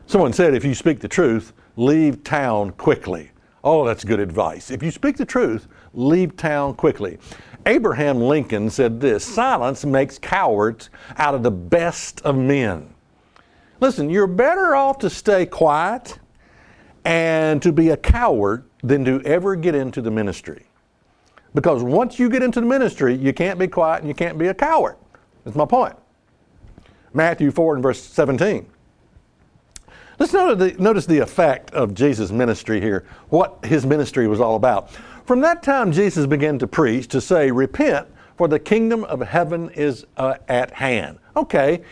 Someone said, if you speak the truth, leave town quickly. Oh, that's good advice. If you speak the truth, leave town quickly. Abraham Lincoln said this: silence makes cowards out of the best of men. Listen, you're better off to stay quiet and to be a coward than to ever get into the ministry. Because once you get into the ministry, you can't be quiet and you can't be a coward. That's my point. Matthew 4 and verse 17. Let's notice the effect of Jesus' ministry here, what his ministry was all about. From that time, Jesus began to preach, to say, repent, for the kingdom of heaven is at hand. Okay,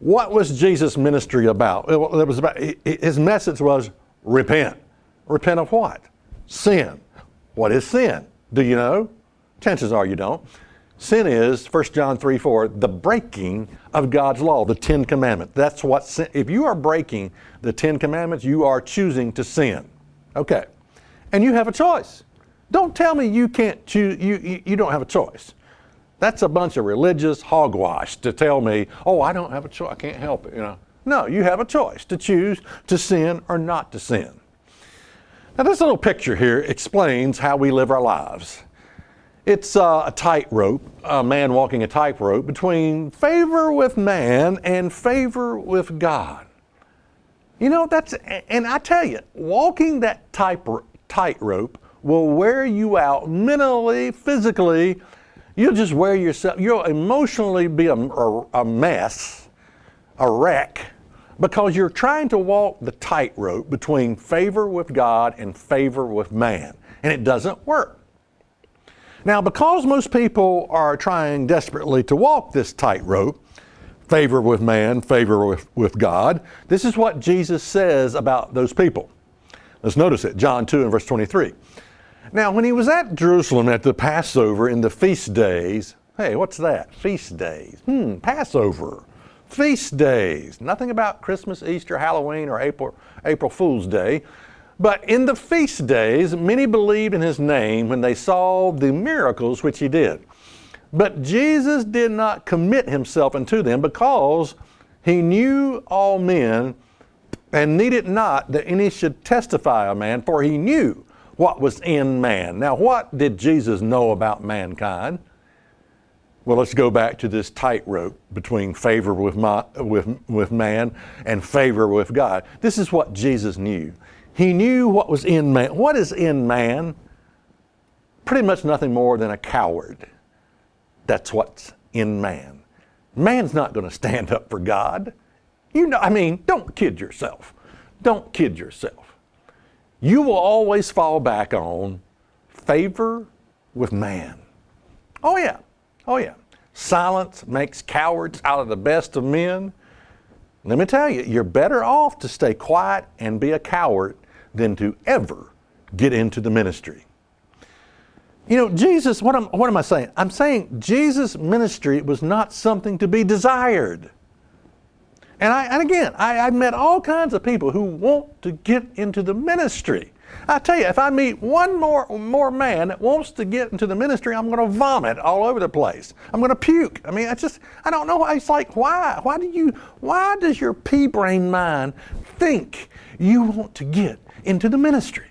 what was Jesus' ministry about? His message was repent. Repent of what? Sin. What is sin? Do you know? Chances are you don't. Sin is, 1 John 3:4, the breaking of God's law, the 10 Commandments. That's what sin. If you are breaking the 10 Commandments, you are choosing to sin. Okay. And you have a choice. Don't tell me you can't choose, you don't have a choice. That's a bunch of religious hogwash to tell me, oh, I don't have a choice, I can't help it, you know. No, you have a choice to choose to sin or not to sin. Now this little picture here explains how we live our lives. It's a tightrope, a man walking a tightrope between favor with man and favor with God. You know, and I tell you, walking that tightrope will wear you out mentally, physically. You'll just wear yourself, you'll emotionally be a mess, a wreck, because you're trying to walk the tightrope between favor with God and favor with man, and it doesn't work. Now, because most people are trying desperately to walk this tightrope, favor with man, favor with God, this is what Jesus says about those people. Let's notice it, John 2 and verse 23. Now, when he was at Jerusalem at the Passover in the feast days, hey, what's that? Feast days. Passover. Feast days. Nothing about Christmas, Easter, Halloween, or April Fool's Day. But in the feast days, many believed in his name when they saw the miracles which he did. But Jesus did not commit himself unto them, because he knew all men and needed not that any should testify of man, for he knew what was in man. Now, what did Jesus know about mankind? Well, let's go back to this tightrope between favor with man and favor with God. This is what Jesus knew. He knew what was in man. What is in man? Pretty much nothing more than a coward. That's what's in man. Man's not going to stand up for God. You know, I mean, don't kid yourself. Don't kid yourself. You will always fall back on favor with man. Oh yeah. Oh yeah. Silence makes cowards out of the best of men. Let me tell you, you're better off to stay quiet and be a coward than to ever get into the ministry. You know, Jesus, what am I saying? I'm saying Jesus' ministry was not something to be desired. And again, I've met all kinds of people who want to get into the ministry. I tell you, if I meet one more man that wants to get into the ministry, I'm going to vomit all over the place. I'm going to puke. I mean, I don't know. It's like, why? Why does your pea-brain mind think you want to get into the ministry?